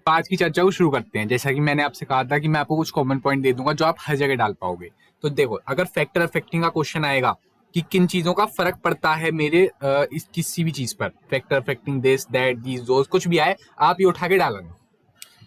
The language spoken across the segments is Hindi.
तो आज की चर्चा को शुरू करते हैं। जैसा कि मैंने आपसे कहा था कि मैं आपको कुछ कॉमन पॉइंट दे दूंगा जो आप हर जगह डाल पाओगे। तो देखो, अगर फैक्टर अफेक्टिंग का क्वेश्चन आएगा कि किन चीजों का फर्क पड़ता है मेरे इस किसी भी चीज पर, factor affecting this that these those, कुछ भी आए आप ये उठा के डालेंगे।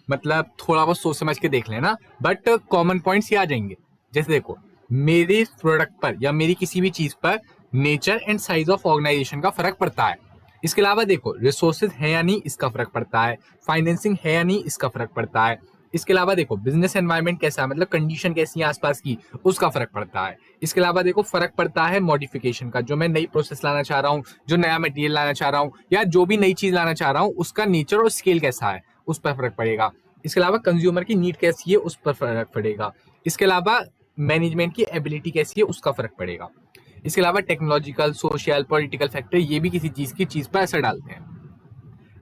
मतलब थोड़ा बहुत सोच समझ के देख लेना, बट कॉमन पॉइंट्स ये आ जाएंगे। जैसे देखो, मेरे प्रोडक्ट पर या मेरी किसी भी चीज पर nature and size of organization का फर्क पड़ता है। इसके अलावा देखो, रिसोर्सेज है या नहीं इसका फर्क पड़ता है, फाइनेंसिंग है या नहीं इसका फर्क पड़ता है। इसके अलावा देखो, बिजनेस एनवायरनमेंट कैसा है, मतलब कंडीशन कैसी है आसपास की, उसका फर्क पड़ता है। इसके अलावा देखो, फर्क पड़ता है मॉडिफिकेशन का, जो मैं नई प्रोसेस लाना चाह रहा हूँ, जो नया मटेरियल लाना चाह रहा हूँ, या जो भी नई चीज लाना चाह रहा हूँ, उसका नेचर और स्केल कैसा है, उस पर फर्क पड़ेगा। इसके अलावा कंज्यूमर की नीड कैसी है, उस पर फर्क पड़ेगा। इसके अलावा मैनेजमेंट की एबिलिटी कैसी है, उसका फर्क पड़ेगा। इसके अलावा टेक्नोलॉजिकल, सोशल, पॉलिटिकल फैक्टर, ये भी किसी चीज की चीज पर असर डालते हैं।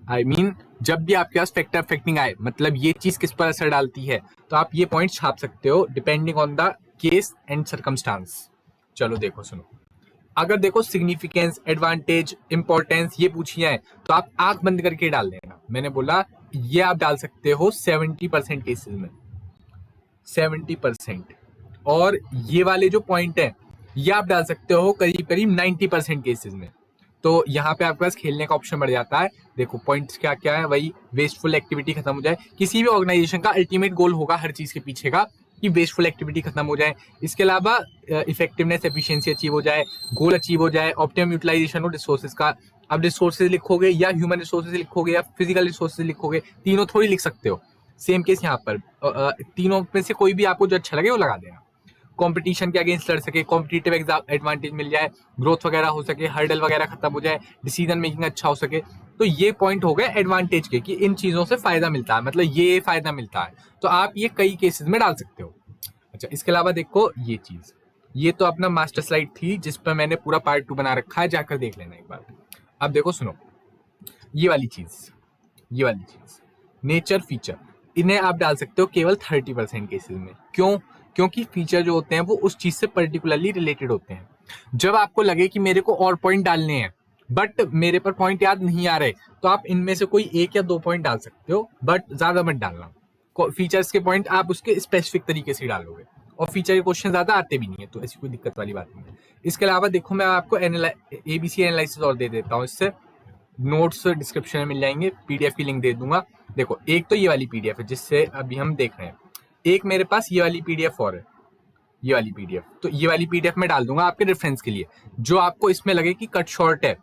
आई मीन, जब भी आपके पास फैक्टर अफेक्टिंग आए, मतलब ये चीज किस पर असर डालती है, तो आप ये पॉइंट छाप सकते हो depending on the case and circumstance. चलो देखो, सुनो। अगर देखो सिग्निफिकेंस, एडवांटेज, इंपॉर्टेंस ये पूछी है, तो आप आंख बंद करके डाल देना। मैंने बोला ये आप डाल सकते हो 70% केसेस में, 70%। और ये वाले जो पॉइंट है, ये आप डाल सकते हो करीब करीब 90% केसेस में। तो यहाँ पे आपके पास खेलने का ऑप्शन बढ़ जाता है। देखो पॉइंट्स क्या क्या है, वही वेस्टफुल एक्टिविटी खत्म हो जाए। किसी भी ऑर्गेनाइजेशन का अल्टीमेट गोल होगा हर चीज के पीछे का कि वेस्टफुल एक्टिविटी खत्म हो जाए। इसके अलावा इफेक्टिवनेस, एफिशिएंसी अचीव हो जाए, गोल अचीव हो जाए, ऑप्टिमम यूटिलाइजेशन हो रिसोर्सेज का। अब रिसोर्सेज लिखोगे या ह्यूमन रिसोर्सेज लिखोगे या फिजिकल रिसोर्सेज लिखोगे, तीनों थोड़ी लिख सकते हो। सेम केस यहाँ पर, तीनों में से कोई भी आपको जो अच्छा लगे वो लगा देना। कंपटीशन के अगेंस्ट लड़ सके, कॉम्पिटिटिव एडवांटेज मिल जाए, ग्रोथ वगैरह हो सके, हर्डल वगैरह खत्म हो जाए, डिसीजन मेकिंग अच्छा हो सके। तो ये पॉइंट हो गए एडवांटेज के कि इन चीजों से फायदा मिलता है, मतलब ये फायदा मिलता है। तो आप ये कई केसेस में डाल सकते हो। अच्छा, इसके अलावा देखो ये चीज, ये तो अपना मास्टर स्लाइड थी जिस पर मैंने पूरा पार्ट 2 बना रखा है, जाकर देख लेना एक बार। अब देखो सुनो, ये वाली चीज, ये वाली चीज नेचर, फीचर, इन्हें आप डाल सकते हो केवल 30% केसेस में। क्यों? क्योंकि फीचर जो होते हैं वो उस चीज से पर्टिकुलरली रिलेटेड होते हैं। जब आपको लगे कि मेरे को और पॉइंट डालने हैं बट मेरे पर पॉइंट याद नहीं आ रहे, तो आप इनमें से कोई 1 या 2 पॉइंट डाल सकते हो, बट ज्यादा मत डालना। फीचर्स के पॉइंट आप उसके स्पेसिफिक तरीके से डालोगे, और फीचर के क्वेश्चन ज्यादा आते भी नहीं है, तो ऐसी कोई दिक्कत वाली बात नहीं है। इसके अलावा देखो, मैं आपको एबीसी एनालिसिस और दे देता हूँ। इससे नोट्स डिस्क्रिप्शन में मिल जाएंगे, पीडीएफ की लिंक दे दूंगा। देखो, एक तो ये वाली पीडीएफ है जिससे अभी हम देख रहे हैं, एक मेरे पास ये वाली पीडीएफ और है, ये वाली पीडीएफ। तो ये वाली पीडीएफ में डाल दूंगा आपके रेफरेंस के लिए। जो आपको इसमें लगे कि कट शॉर्ट है,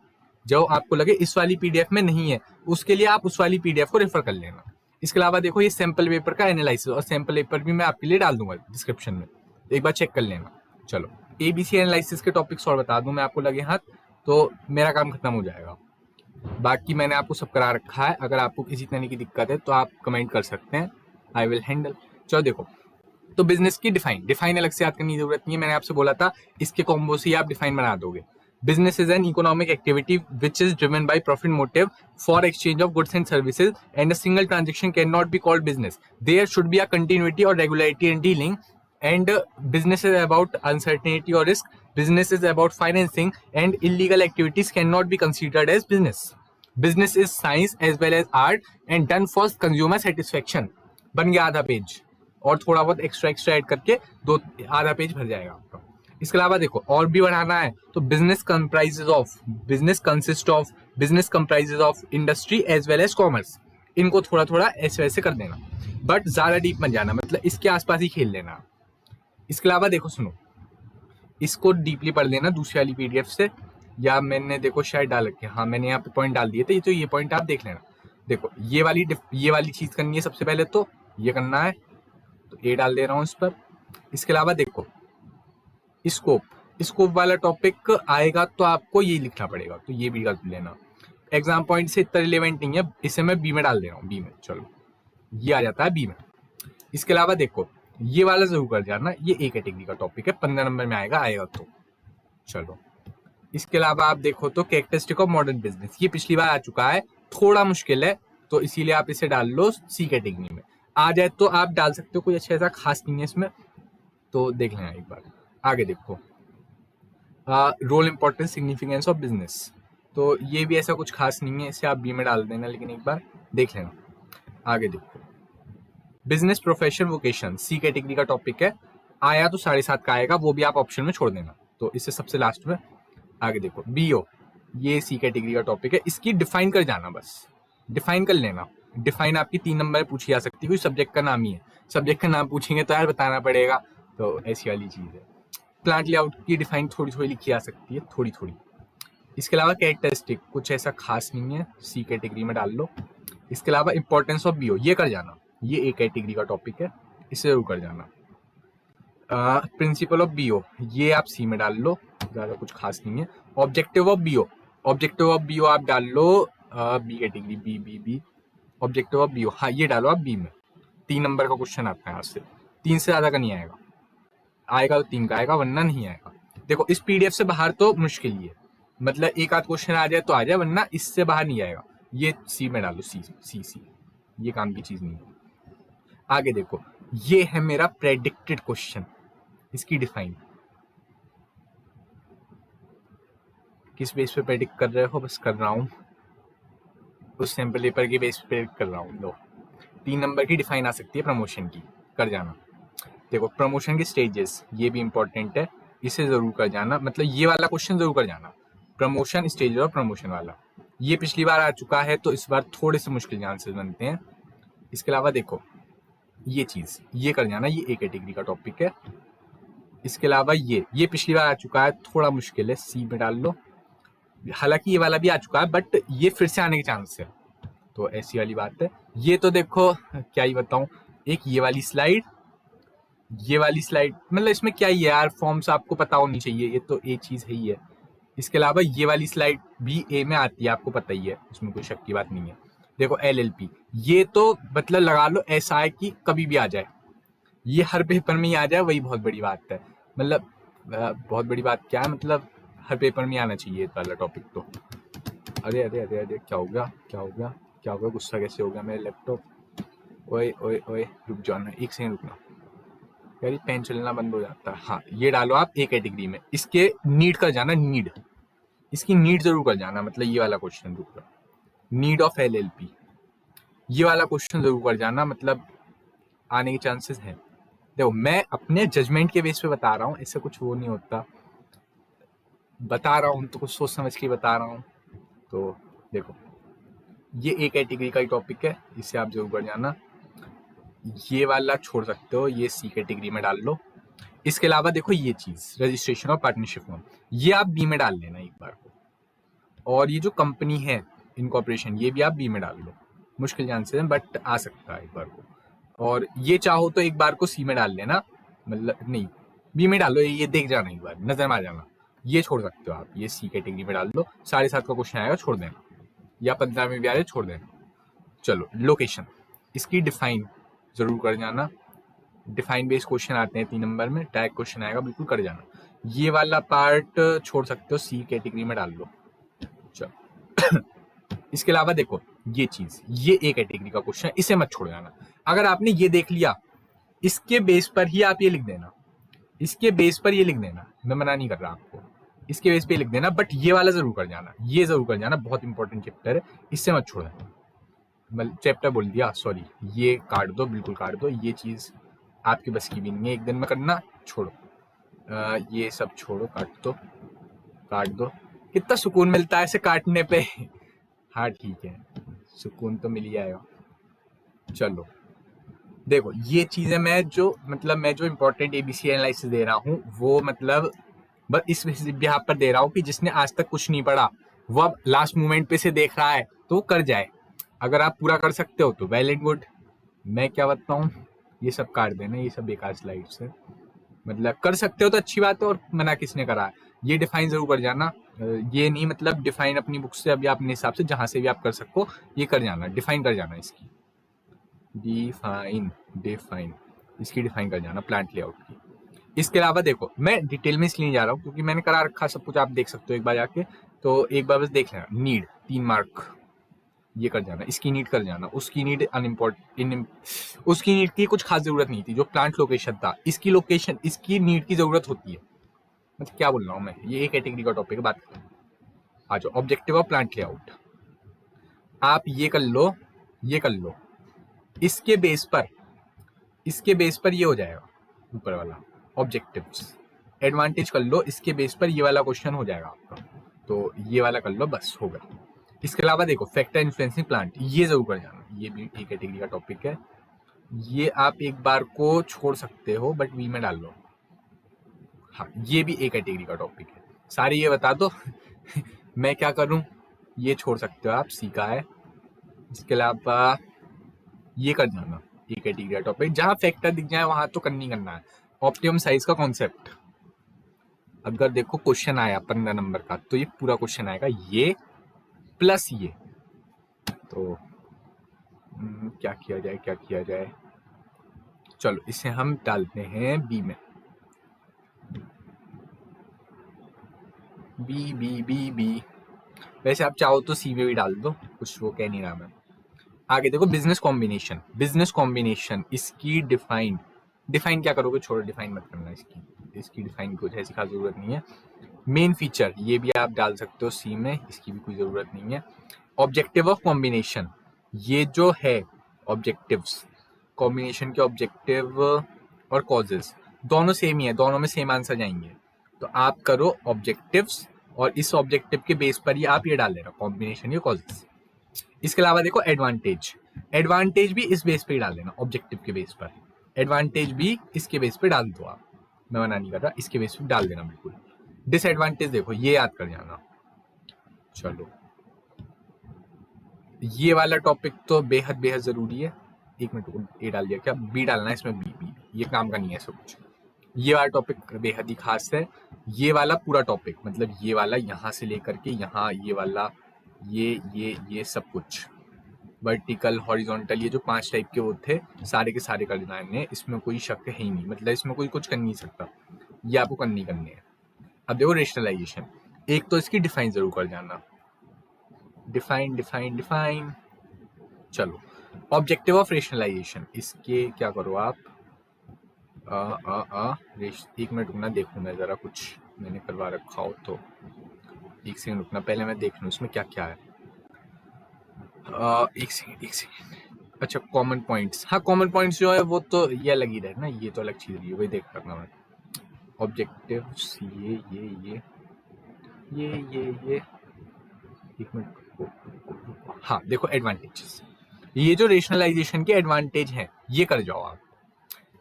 जो आपको लगे इस वाली पीडीएफ में नहीं है, उसके लिए आप उस वाली पीडीएफ को रेफर कर लेना। इसके अलावा देखो, ये सैंपल पेपर का एनालिसिस और सैंपल पेपर भी मैं आपके लिए डाल दूंगा डिस्क्रिप्शन में, एक बार चेक कर लेना। चलो, एबीसी एनालिसिस के टॉपिक्स और बता दूं मैं आपको लगे हाथ, तो मेरा काम खत्म हो जाएगा। बाकी मैंने आपको सब करा रखा है। अगर आपको किसी तरह की दिक्कत है तो आप कमेंट कर सकते हैं, आई विल हैंडल। चलो देखो, तो बिजनेस की डिफाइन अलग से याद करने की जरूरत नहीं है। मैंने आपसे बोला था इसके कॉम्बो से ही आप डिफाइन बना दोगे। Business is an economic activity which is driven by profit motive for exchange of goods and services, and a single transaction can not be called business. There should be a continuity और regularity in dealing, and business is about uncertainty or risk. Business is about financing, and illegal activities cannot be considered as business. Business is science as well as art and done for consumer satisfaction. बन गया आधा पेज, और थोड़ा बहुत एक्स्ट्रा ऐड करके दो आधा पेज भर जाएगा आपका। इसके अलावा देखो, और भी बढ़ाना है तो business comprises of, business consist of, business comprises of industry as well as commerce. इनको थोड़ा थोड़ा ऐसे वैसे कर देना, बट ज्यादा डीप मत जाना, मतलब इसके आसपास ही खेल लेना। इसके अलावा देखो सुनो, इसको डीपली पढ़ लेना दूसरी वाली पीडीएफ से, या मैंने देखो शायद डाल रखे, हाँ मैंने यहाँ पे पॉइंट डाल दिए थे, तो ये पॉइंट आप देख लेना। देखो, ये वाली चीज करनी है सबसे पहले, तो ये करना है, तो ये डाल दे रहा हूँ इस पर। इसके अलावा देखो, स्कोप वाला टॉपिक आएगा तो आपको ये लिखना पड़ेगा, तो ये भी कर लेना। एग्जाम पॉइंट से इतना रिलेवेंट नहीं है, इसे मैं बी में डाल दे रहा हूँ, बी में। चलो, ये आ जाता है बी में। इसके अलावा देखो, ये वाला जरूर कर जाना, ये ए कैटेगरी का टॉपिक है, 15 नंबर में आएगा तो। चलो, इसके अलावा आप देखो तो कैरेक्टरिस्टिक ऑफ मॉडर्न बिजनेस, ये पिछली बार आ चुका है, थोड़ा मुश्किल है, तो इसीलिए आप इसे डाल लो सी कैटेगरी में। आ जाए तो आप डाल सकते हो, कोई अच्छा ऐसा खास नहीं है इसमें, तो देख लेना एक बार। आगे देखो, role, importance, significance of business, तो ये भी ऐसा कुछ खास नहीं है, इसे आप बी में डाल देना, लेकिन एक बार देख लेना। आगे देखो, बिजनेस प्रोफेशन वोकेशन सी कैटेगरी का टॉपिक है, आया तो 7.5 का आएगा, वो भी आप ऑप्शन में छोड़ देना। तो इससे सबसे लास्ट में आगे देखो बीओ, ये सी कैटेगरी का टॉपिक है, इसकी डिफाइन कर जाना, बस डिफाइन कर लेना। डिफाइन आपकी 3 नंबर पूछी जा सकती है, कोई सब्जेक्ट का नाम ही है, सब्जेक्ट का नाम पूछेंगे तो यार बताना पड़ेगा, तो ऐसी वाली चीज है। प्लांट लेआउट की डिफाइन थोड़ी थोड़ी लिखी जा सकती है, थोड़ी थोड़ी। इसके अलावा कैरेक्टरिस्टिक कुछ ऐसा खास नहीं है, सी कैटेगरी में डाल लो। इसके अलावा इंपॉर्टेंस ऑफ बीओ ये कर जाना, ये ए कैटेगरी का टॉपिक है, इसे जरूर कर जाना। प्रिंसिपल ऑफ बीओ ये आप सी में डाल लो, ज्यादा कुछ खास नहीं है। Objective of BO, objective of BO आप डाल लो B category, B B B objective of BO, हाँ ये डालो आप बी में। 3 नंबर का क्वेश्चन आता है यहाँ से, 3 से ज्यादा का नहीं आएगा, आएगा तो 3 का आएगा, वरना नहीं आएगा। देखो इस पीडीएफ से बाहर तो मुश्किल ही है, मतलब एक आध क्वेश्चन आ जाए तो आ जाए, वरना इससे बाहर नहीं आएगा। ये सी में डालो, सी सी सी, ये काम की चीज नहीं है। आगे देखो, ये है मेरा प्रेडिक्टेड क्वेश्चन, इसकी डिफाइन किस बेस पे प्रेडिक्ट कर रहे हो, बस कर रहा हूँ उस सैंपल पेपर के बेस पे प्रेडिक्ट कर रहा हूँ। लो 3 नंबर की डिफाइन आ सकती है प्रमोशन की, कर जाना। देखो प्रमोशन के स्टेजेस ये भी इंपॉर्टेंट है, इसे जरूर कर जाना, मतलब ये वाला क्वेश्चन जरूर कर जाना, प्रमोशन स्टेज और प्रमोशन वाला। ये पिछली बार आ चुका है तो इस बार थोड़े से मुश्किल चांसेस बनते हैं। इसके अलावा देखो ये चीज ये कर जाना, ये ए कैटेगरी का टॉपिक है। इसके अलावा ये पिछली बार आ चुका है, थोड़ा मुश्किल है, सी में डाल लो। हालांकि ये वाला भी आ चुका है बट ये फिर से आने के चांस है, तो ऐसी वाली बात है। ये तो देखो क्या ही बताऊं, एक ये वाली स्लाइड, ये वाली स्लाइड, मतलब इसमें क्या ही है यार, फॉर्म्स आपको पता होनी चाहिए, ये तो एक चीज है ही है। इसके अलावा ये वाली स्लाइड भी ए में आती है, आपको पता ही है, उसमें कोई शक की बात नहीं है। देखो एलएलपी, ये तो मतलब लगा लो ऐसा है कि कभी भी आ जाए, ये हर पेपर में ही आ जाए, वही बहुत बड़ी बात है। मतलब बहुत बड़ी बात क्या है, मतलब हर पेपर में आना चाहिए वाला टॉपिक तो। अरे अरे अरे अरे क्या हो गया, क्या हो गया, क्या हो गया, गुस्सा कैसे हो गया मेरे लैपटॉप, ओए ओए ओए रुक जाओ ना, एक सेकंड रुकना यार, पेन चलना बंद हो जाता है। हाँ ये डालो आप ए कैटेगरी में, इसके नीड कर जाना, नीड, इसकी नीड जरूर कर जाना, मतलब ये वाला क्वेश्चन रुक रहा, नीड ऑफ एलएलपी, ये वाला क्वेश्चन जरूर कर जाना, मतलब आने के चांसेस हैं। देखो मैं अपने जजमेंट के बेस पे बता रहा हूँ, इससे कुछ वो नहीं होता, बता रहा हूँ तो कुछ सोच समझ के बता रहा हूँ। तो देखो ये ए कैटेगरी का ही टॉपिक है, इसे आप जरूर कर जाना। ये वाला छोड़ सकते हो, ये सी कैटेगरी में डाल लो। इसके अलावा देखो ये चीज रजिस्ट्रेशन और पार्टनरशिप फॉर्म, ये आप बी में डाल लेना एक बार को, और ये जो कंपनी है इनकॉर्पोरेशन, ये भी आप बी में डाल लो, मुश्किल चांसेस है बट आ सकता है एक बार को। और ये चाहो तो एक बार को सी में डाल लेना, मतलब नहीं बी में डालो, ये देख जाना एक बार, नजर में आ जाना। ये छोड़ सकते हो आप, ये सी कैटेगरी में डाल दो, 7.5 का क्वेश्चन आएगा छोड़ देना, या 15 में भी आ जाए छोड़ देना। चलो लोकेशन, इसकी डिफाइन जरूर कर जाना, डिफाइन बेस्ड क्वेश्चन आते हैं 3 नंबर में, टैग क्वेश्चन आएगा, बिल्कुल कर जाना। ये वाला पार्ट छोड़ सकते हो, सी कैटेगरी में डाल लो। चलो इसके अलावा देखो ये चीज, ये ए कैटेगरी का क्वेश्चन है, इसे मत छोड़ जाना। अगर आपने ये देख लिया, इसके बेस पर ही आप ये लिख देना, इसके बेस पर ये लिख देना, मैं मना नहीं कर रहा आपको, इसके बेस पे लिख देना, बट ये वाला जरूर कर जाना, ये जरूर कर जाना, बहुत इंपॉर्टेंट चैप्टर है, इससे मत छोड़ना। मतलब चैप्टर बोल दिया, सॉरी, ये काट दो, बिल्कुल काट दो, ये चीज आपकी बस की भी नहीं है एक दिन में करना, छोड़ो। ये सब छोड़ो, काट दो। कितना सुकून मिलता है इसे काटने पे। हाँ ठीक है, सुकून तो मिल ही आएगा। चलो देखो ये चीजें मैं जो इम्पोर्टेंट एबीसी एनालिसिस दे रहा हूँ, वो मतलब बस इस बिहार पर दे रहा हूँ कि जिसने आज तक कुछ नहीं पढ़ा, वो अब लास्ट मोमेंट पे से देख रहा है तो कर जाए। अगर आप पूरा कर सकते हो तो वेल एंड गुड, मैं क्या बताऊँ, ये सब काट देना, ये सब बेकार स्लाइड्स है, मतलब कर सकते हो तो अच्छी बात है, और मना किसने करा है। ये डिफाइन जरूर कर जाना, ये नहीं मतलब डिफाइन अपनी बुक से अभी अपने हिसाब से जहां से भी आप कर सको ये कर जाना, डिफाइन कर जाना, इसकी डिफाइन इसकी डिफाइन कर जाना प्लांट लेआउट की। इसके अलावा देखो मैं डिटेल में इसलिए नहीं जा रहा हूँ क्योंकि मैंने करा रखा सब कुछ, आप देख सकते हो एक बार जाके, तो एक बार बस देख लेना। नीड 3 मार्क, ये कर जाना, इसकी नीड कर जाना, उसकी नीड उसकी नीड की कुछ खास जरूरत नहीं थी, जो प्लांट लोकेशन था, इसकी नीड की जरूरत होती है। मतलब क्या बोल रहा हूँ मैं, ये एक कैटेगरी का टॉपिक है, बात करें। आ जाओ ऑब्जेक्टिव ऑफ प्लांट लेआउट, आप ये कर लो, ये कर लो, इसके बेस पर इसके बेस पर ये हो जाएगा ऊपर वाला ऑब्जेक्टिव्स। एडवांटेज कर लो, इसके बेस पर ये वाला क्वेश्चन हो जाएगा आपका, तो ये वाला कर लो, बस हो गया। इसके अलावा देखो फैक्टर इन्फ्लुएंसिंग प्लांट, ये जरूर कर जाना, ये भी एक कैटेगरी का टॉपिक है। ये आप एक बार को छोड़ सकते हो बट वी में डाल लो। हाँ, ये भी एक कैटेगरी का टॉपिक है, सारे ये बता दो मैं क्या करूं, ये छोड़ सकते हो आप, सीखा है। इसके अलावा ये कर जाना, ये कैटेगरी का टॉपिक, जहां फैक्टर दिख जाए वहां तो करनी करना है। ऑप्टिमम साइज का कॉन्सेप्ट, अगर देखो क्वेश्चन आया 15 नंबर का तो ये पूरा क्वेश्चन आएगा ये प्लस ये। तो क्या किया जाए, क्या किया जाए, चलो इसे हम डालते हैं बी में, बी बी बी बी। वैसे आप चाहो तो सी में भी डाल दो, कुछ वो कह नहीं रहा मैं। आगे देखो बिजनेस कॉम्बिनेशन, बिजनेस कॉम्बिनेशन इसकी डिफाइन क्या करोगे, छोड़ो डिफाइन मत करना, इसकी डिफाइन कुछ ऐसी खास जरूरत नहीं है। मेन फीचर ये भी आप डाल सकते हो सी में, इसकी भी कोई जरूरत नहीं है। ऑब्जेक्टिव ऑफ कॉम्बिनेशन, ये जो है ऑब्जेक्टिव्स, कॉम्बिनेशन के ऑब्जेक्टिव और कॉजेस दोनों सेम ही है, दोनों में सेम आंसर जाएंगे। तो आप करो ऑब्जेक्टिव्स और इस ऑब्जेक्टिव के बेस पर ही आप ये डाल देना कॉम्बिनेशन या कॉजेस। इसके अलावा देखो एडवांटेज, एडवांटेज भी इस बेस पे ही डाल देना, ऑब्जेक्टिव के बेस पर। एडवांटेज भी इसके बेस पे डाल दो आप, मैं मना नहीं कर रहा, इसके बेस पे डाल देना बिल्कुल। डिसएडवांटेज देखो ये याद कर जाना। चलो ये वाला टॉपिक तो बेहद बेहद जरूरी है। एक मिनट, ए डाल दिया क्या, बी डालना है इसमें, बी बी, ये काम का नहीं है सब कुछ। ये वाला टॉपिक बेहद ही खास है, ये वाला पूरा टॉपिक, मतलब ये वाला यहाँ से लेकर के यहाँ, ये वाला ये सब कुछ, वर्टिकल हॉरिजॉन्टल, ये जो 5 टाइप के वो थे सारे के सारे कर देना है, इसमें कोई शक है ही नहीं, मतलब इसमें कोई कुछ कर नहीं सकता, ये आपको करने है। अब देखो रेशनलाइजेशन, एक तो इसकी डिफाइन जरूर कर जाना, डिफाइन डिफाइन डिफाइन। चलो ऑब्जेक्टिव ऑफ रेशनलाइजेशन, इसके क्या करो आप, एक मिनट रुकना, देखूँ मैं जरा, कुछ मैंने करवा रखा हो तो एक सेकंड रुकना, पहले मैं देख लूँ इसमें क्या क्या है। एक सेकंड। अच्छा कॉमन पॉइंट्स, हाँ कॉमन पॉइंट्स जो है वो तो ये अलग ही रहे ना, ये तो अलग चीज रही है, वही देख रखना मैं। ऑब्जेक्टिव्स ये एक मिनट, हाँ देखो एडवांटेजेस, ये जो रेशनलाइजेशन के एडवांटेज हैं ये कर जाओ आप,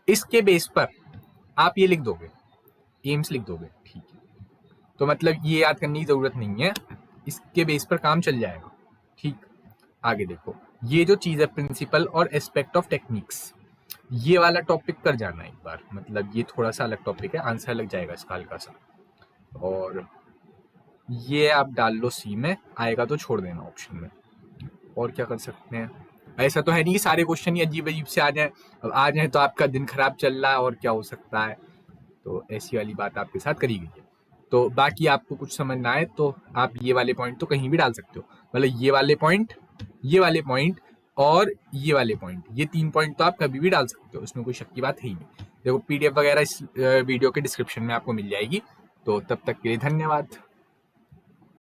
इसके बेस पर आप ये लिख दोगे, एम्स लिख दोगे, ठीक है। तो मतलब ये याद करने की जरूरत नहीं है, इसके बेस पर काम चल जाएगा, ठीक। आगे देखो ये जो चीज है प्रिंसिपल और एस्पेक्ट ऑफ टेक्निक्स, ये वाला टॉपिक कर जाना एक बार, मतलब ये थोड़ा सा अलग टॉपिक है, आंसर लग जाएगा इसका हल्का सा। और ये आप डाल लो सी में, आएगा तो छोड़ देना ऑप्शन में। और क्या कर सकते हैं, ऐसा तो है नहीं कि सारे क्वेश्चन ही अजीब अजीब से आ जाए, अब आ जाए तो आपका दिन खराब चल रहा है और क्या हो सकता है, तो ऐसी वाली बात आपके साथ करी गई है। तो बाकी आपको कुछ समझ ना आए तो आप ये वाले पॉइंट तो कहीं भी डाल सकते हो, मतलब ये वाले पॉइंट और ये वाले पॉइंट, ये 3 पॉइंट तो आप कभी भी डाल सकते हो, उसमें कोई शक की बात है ही नहीं। देखो पीडीएफ वगैरह इस वीडियो के डिस्क्रिप्शन में आपको मिल जाएगी। तो तब तक के लिए धन्यवाद।